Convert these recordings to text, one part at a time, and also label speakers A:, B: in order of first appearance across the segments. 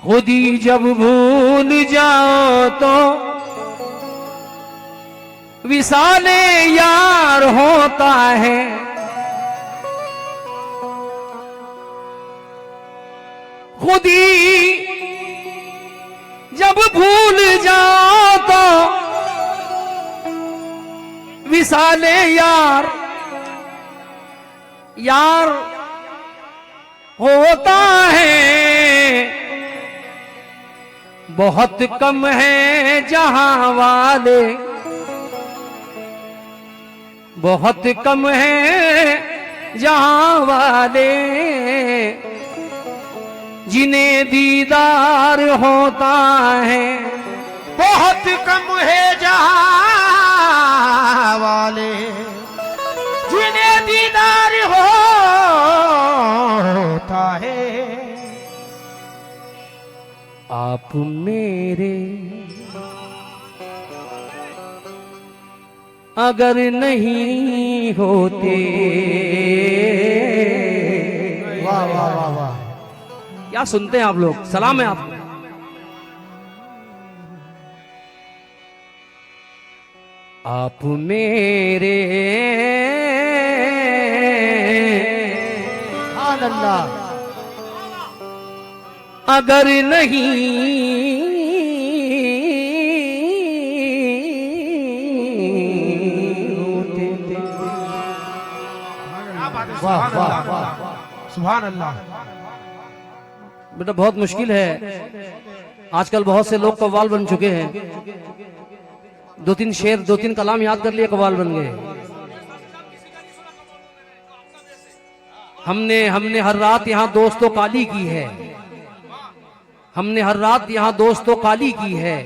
A: खुद ही जब भूल जाओ तो विसाले यार होता है। खुद ही जब भूल जाओ तो विसाले यार होता है। बहुत कम है जहां वाले, बहुत कम है जहां वाले जिन्हें दीदार होता है।
B: बहुत कम है जहां वाले जिन्हें दीदार होता है।
A: आप मेरे अगर नहीं होते।
B: वाह वाह वाह वाह,
A: क्या सुनते हैं आप लोग, सलाम है आपको। आप मेरे
B: अल्लाह
A: अगर नहीं होते।
B: वाह वाह वाह, सुभान अल्लाह।
A: बेटा बहुत मुश्किल है, आजकल बहुत से लोग कव्वाल बन चुके हैं। दो तीन शेर, दो तीन कलाम याद कर लिए, कव्वाल बन गए। हमने हर रात यहाँ दोस्तों काली की है, हमने हर रात यहाँ दोस्तों काली की है,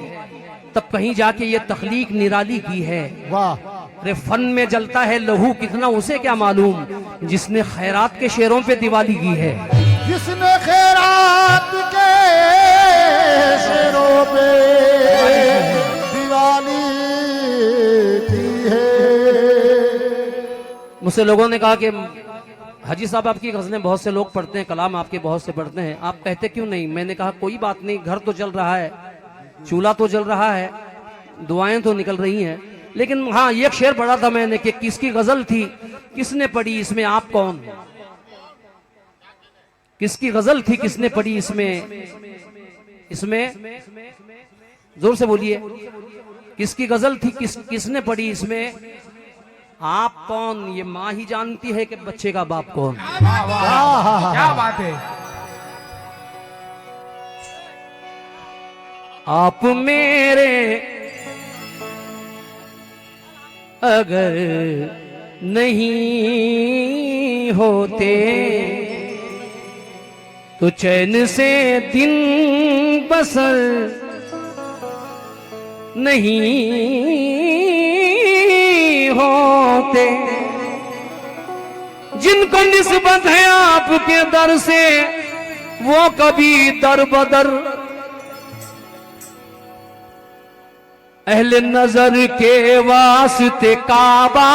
A: तब कहीं जाके ये तख्लीक निराली की है।
B: वाह,
A: अरे फन में जलता है लहू कितना उसे क्या मालूम, जिसने खैरात के शेरों पे दिवाली की है।
B: जिसने खैरात के शेरों पे दिवाली की है।
A: मुझसे लोगों ने कहा कि हाजी साहब आपकी गजलें बहुत से लोग पढ़ते हैं, कलाम आपके बहुत से पढ़ते हैं, आप कहते क्यों नहीं? मैंने कहा कोई बात नहीं, घर तो चल रहा है, चूल्हा तो जल रहा है, दुआएं तो निकल रही हैं, लेकिन हाँ ये एक शेर पढ़ा था मैंने कि किसकी गजल थी, किसने पढ़ी, इसमें आप कौन? किसकी गजल थी, किसने पढ़ी इसमें जोर से बोलिए, किसकी गजल थी, किसने पढ़ी इसमें आप कौन? ये माँ ही जानती है कि बच्चे का बाप कौन।
B: क्या बात है।
A: आप मेरे अगर नहीं होते तो चैन से दिन बसर नहीं होते। जिनको निस्बत है आपके दर से वो कभी दर बदर अहले नजर के वास्ते काबा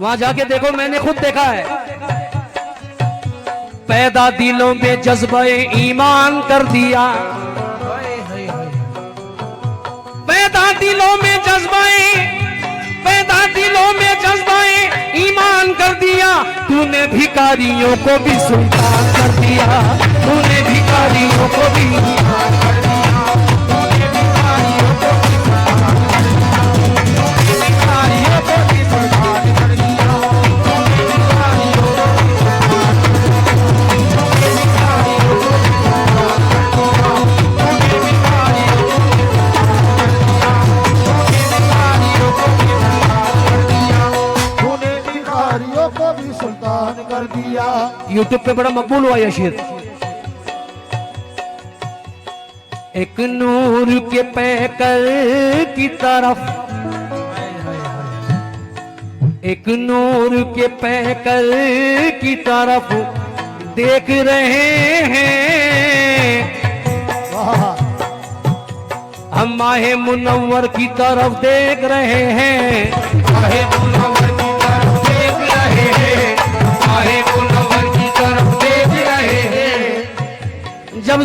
A: वहां जाके देखो, मैंने खुद देखा है। पैदा दिलों में जज्बे ईमान कर दिया, पैदा दिलों में जज्बे ईमान कर दिया। तूने भिखारियों को भी सुल्तान कर दिया, तूने भिखारियों को भी ईमान कर दिया, तूने भिखारियों को भी सुल्तान कर दिया, तूने भिखारियों को भी सुल्तान कर दिया। यूट्यूब पे बड़ा मकबूल हुआ यह शेर। एक नूर के पैकर की तरफ एक नूर के पैकर की तरफ देख रहे हैं, हम माहे मुनव्वर की तरफ देख रहे हैं, माहे मुनव्वर की तरफ देख रहे हैं, माहे मुनव्वर की तरफ देख रहे हैं। जब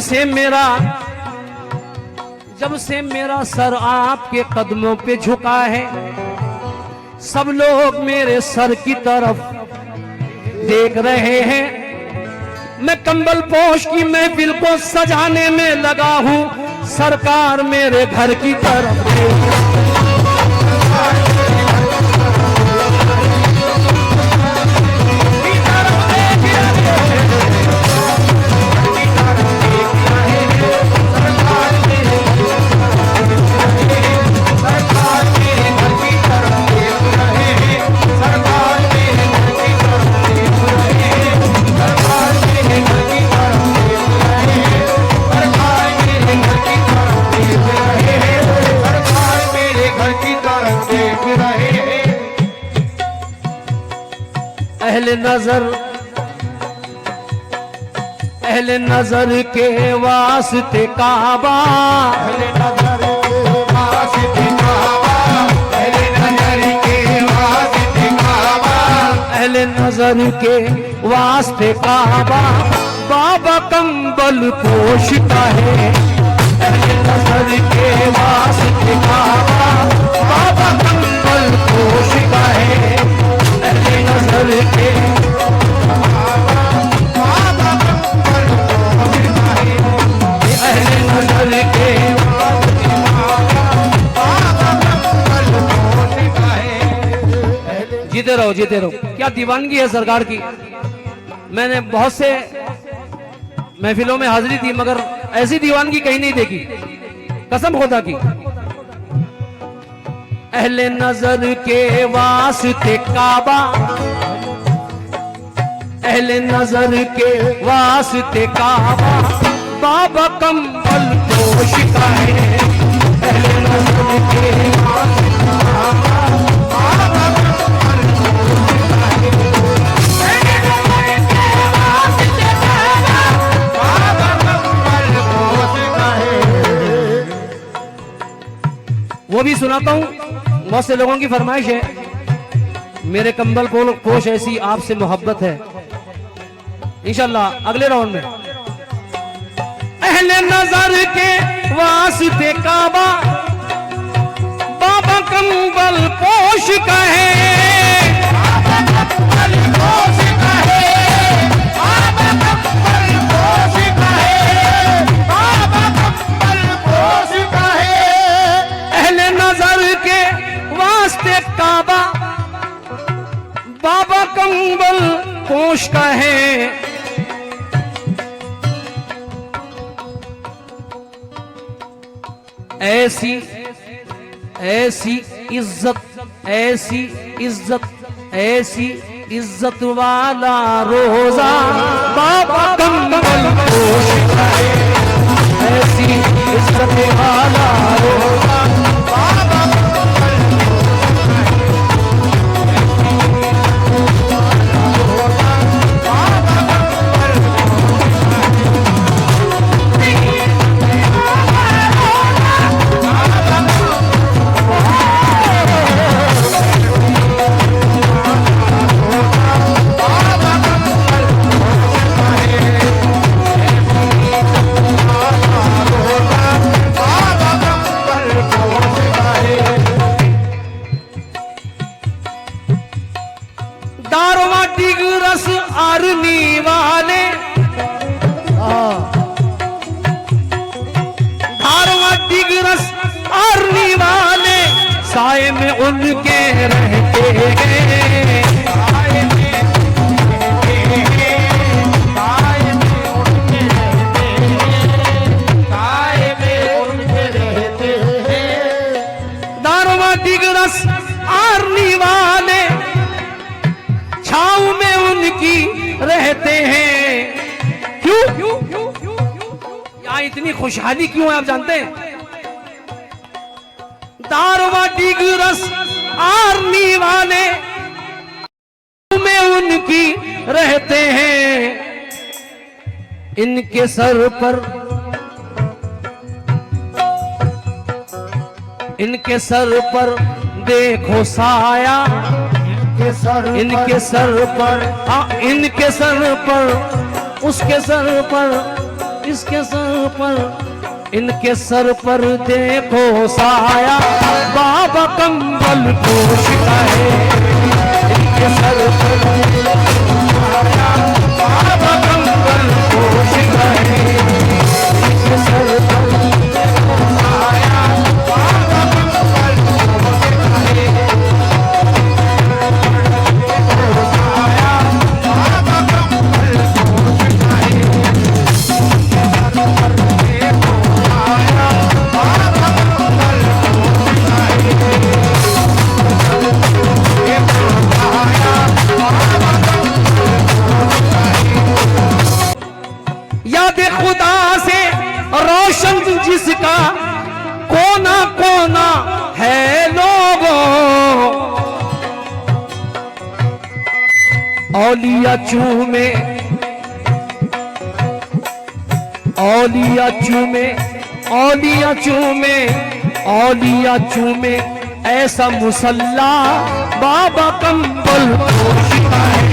A: से मेरा सर आपके कदमों पे झुका है, सब लोग मेरे सर की तरफ देख रहे हैं। मैं कंबल पोश की महफिल को सजाने में लगा हूं, सरकार मेरे घर की तरफ देख अहले नजर के वास्ते काबा, अहले नजर के वास्ते काबा, अहले नजर के वास्ते काबा, अहले नजर के वास्ते काबा, बाबा कंबल पोश का है। अहले नजर के वास्ते काबा, बाबा कंबल पोश का है। अहले नजर के जीते रहो। क्या दीवानगी है सरकार की। मैंने बहुत से महफिलों में हाजिरी दी, मगर ऐसी दीवानगी कहीं नहीं देखी, कसम खुदा की। अहले नजर के वास्ते काबा, अहले नजर के वास्ते काबा, बाबा कंबल पोश का है। अहले नजर के वास्ते काबा, बाबा कंबल पोश का है। अहले नजर के वास्ते काबा, बाबा कंबल पोश का है। वो भी सुनाता हूं, बहुत से लोगों की फरमाइश है, मेरे कंबल पोश ऐसी आपसे मोहब्बत है। इंशाल्लाह अगले राउंड में। अहले नजर के वास्ते काबा, बाबा कंबल पोश का है। बाबा कंबल पोश का है, बाबा कंबल पोश का है, बाबा कंबल पोश का है। अहले नजर के वास्ते काबा, बाबा कंबल पोश का है। ऐसी ऐसी इज्जत, ऐसी इज्जत, ऐसी इज्जत वाला रोजा बाबा कंबल पोश का है। ऐसी इज्जत वाला रोजा बाबा कंबल पोश का है। आरनी वाले धारवा डिगरस आरनी वाले साए में उनके रहते हैं। साए में उनके रहते हैं, साए में उनके रहते हैं, साए में उनके रहते हैं। धारवा डिगरस आरनी वाले छाव में उनकी रहते हैं। क्यों यहाँ इतनी खुशहाली क्यों है आप जानते हैं? दारवा डिगरस आर्मी वाले रहते हैं, इनके सर पर, इनके सर पर देखो साया, इनके सर पर, इनके सर पर, उसके सर पर, इसके सर पर, इनके सर पर देखो साया, बाबा कंबल पोषता है, इनके सर पर बाबा कंबल पोषता है, इनके सर पर साया, बाबा कंबल पोषता है, साया, बाबा कंबल पोषता है, याद खुदा से रोशन जिसका कोना कोना है लोगों, औलिया चूमे, औलिया चूमे, औलिया चूमे, औलिया चूमे ऐसा मुसल्ला, बाबा कंबल पोषता है,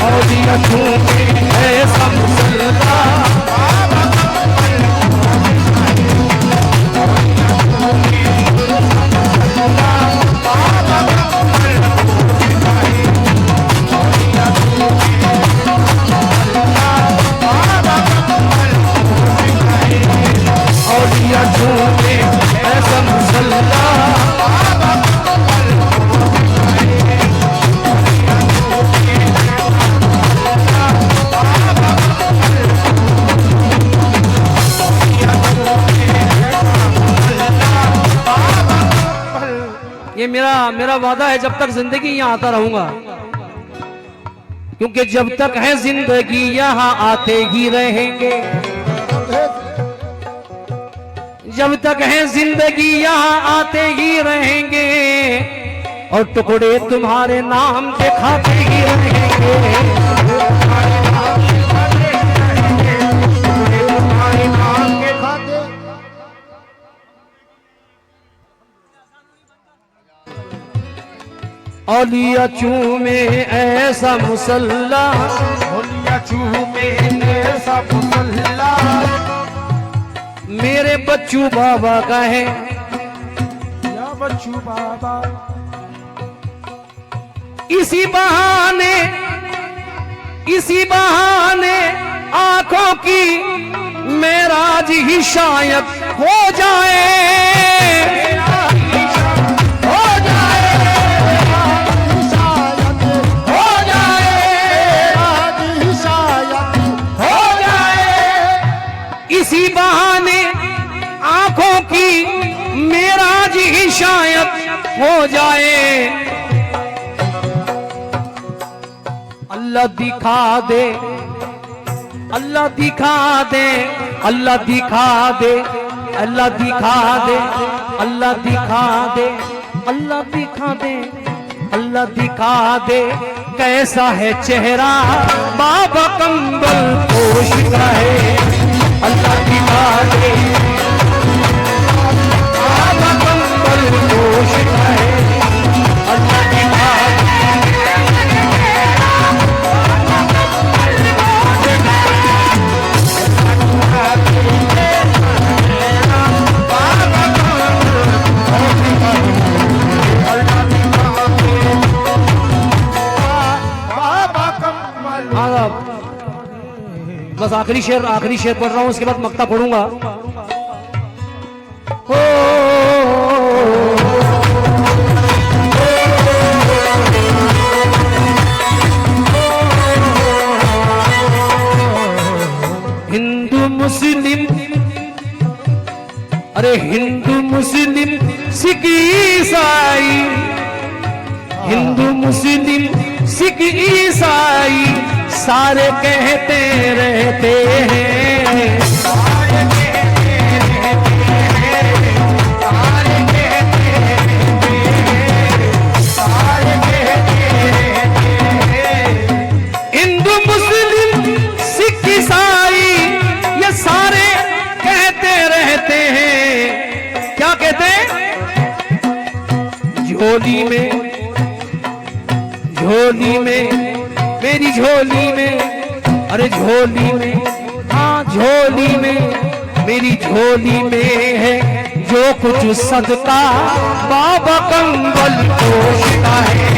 A: औलिया चूमे ऐसा मुसल्ला, बाबा कंबल पोषता है, औलिया चूमे मुसल्ला, बाबा कंबल पोषता है, औलिया चूमे मुसल्ला, बाबा कंबल पोषता है, औलिया चूमे ऐसा मुसल्ला, बाबा कंबल पोषता है, औलिया चूमे ये मेरा वादा है, जब तक जिंदगी यहाँ आता रहूंगा, क्योंकि जब तक है जिंदगी यहाँ आते ही रहेंगे, जब तक है जिंदगी यहाँ आते ही रहेंगे, और टुकड़े तुम्हारे नाम दिखाते ही रहेंगे, औलिया चूमे ऐसा मुसल्ला, औलिया चूमे ऐसा मुसल्ला, मेरे बच्चू बाबा का है, या बच्चू बाबा, इसी बहाने आंखों की मेराज ही शायद हो जाए, इसी बहाने आंखों की मेराज ही शायद हो जाए, अल्लाह दिखा दे, अल्लाह दिखा दे, अल्लाह दिखा दे, अल्लाह दिखा दे, अल्लाह दिखा दे, अल्लाह दिखा दे, अल्लाह दिखा दे, कैसा है चेहरा बाबा कंबल पोषता है, अल्लाह दिखा दे, बाबा कंबल पोषता है, अल्लाह दिखा दे, बस आखिरी शेर पढ़ रहा हूं, उसके बाद मक्ता पढ़ूंगा। हो हिंदू मुस्लिम, अरे हिंदू मुस्लिम सिख ईसाई, हिंदू मुस्लिम सिख ईसाई सारे कहते रहते हैं, सारे कहते रहते हैं, सारे कहते रहते हैं, सारे कहते रहते हैं, झोली में, मेरी झोली में, अरे झोली में, हाँ झोली में, मेरी झोली में है जो कुछ सदका बाबा कंबल पोश का है।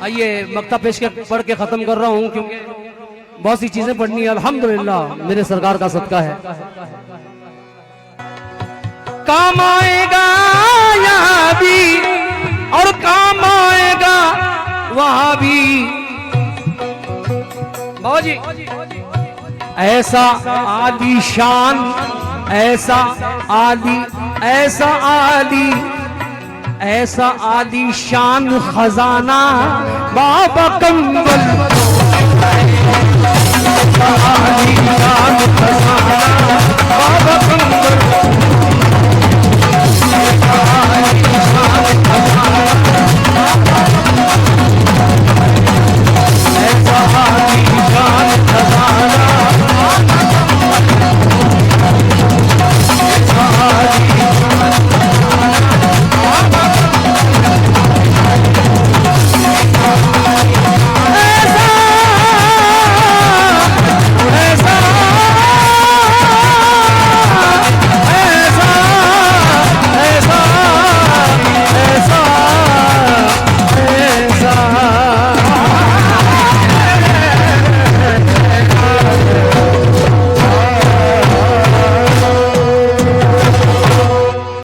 A: आइए मक्ता पेश के पढ़ के खत्म कर रहा हूं क्योंकि बहुत सी चीजें पढ़नी है। अल्हम्दुलिल्लाह मेरे सरकार का सदका है। काम आएगा यहाँ भी और काम आएगा वहां भी। बाबा जी ऐसा आली शान, ऐसा आली, ऐसा आली, ऐसा आली शान खजाना बाबा कंबल